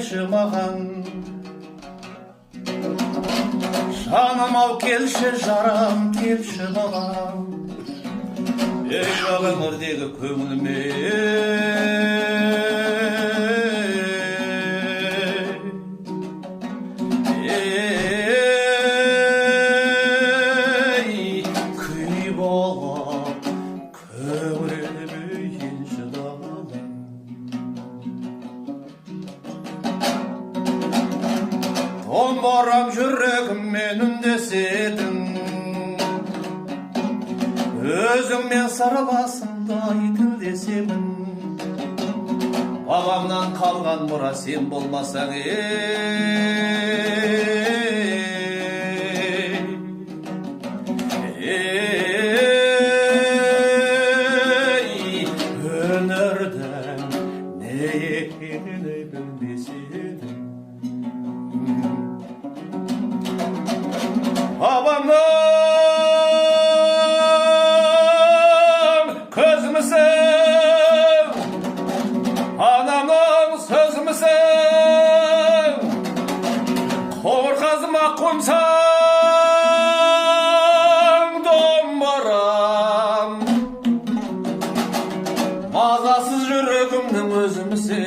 берші маған. Жаным ау келші жарам, келші маған. Ей жақ өмірдегі көңіліме, күй болып көңіліме енші далам. Домбырам жүрегіммен үндесетін, өзіңмен сырласымдай тілдесемін. Бабамнан қалған мұра сен болмасаң, өнердің не екенін білмес едім. Бабамның көзімісің, анамның сөзімісің, қорқазыма қомсаң домбырам, мазасыз жүрегімнің өзімісің,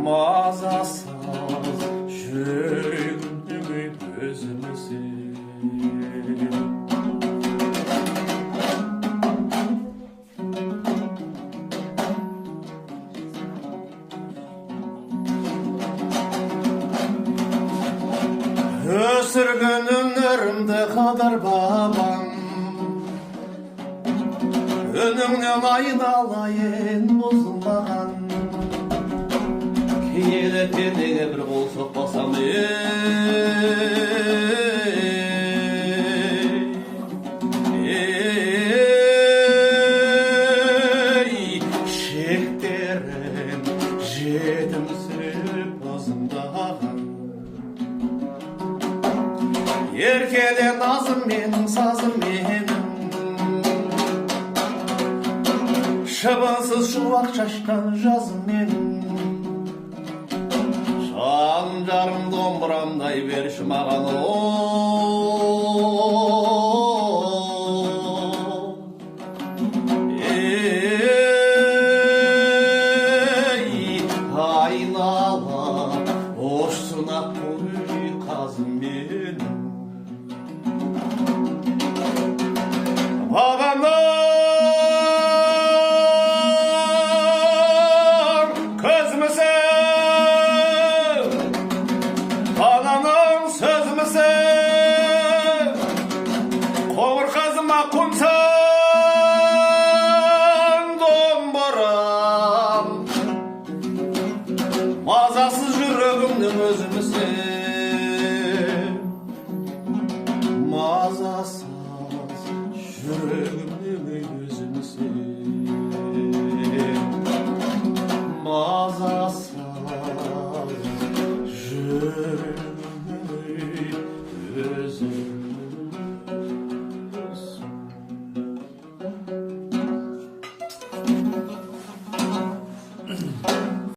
мазасыз жүрегімнің өзімісің. Өсірген өнерімді қадыр бабам, өніңнен айналайын бұзылмаған. Киелі пендеге бір қол соқпасам, шектерім жетімсіреп бозымдаған. Еркеле назым менің, сазым менің, шыбынсыз шуақ шашқан жазым менің. Жаным жарым домбырамдай берші маған,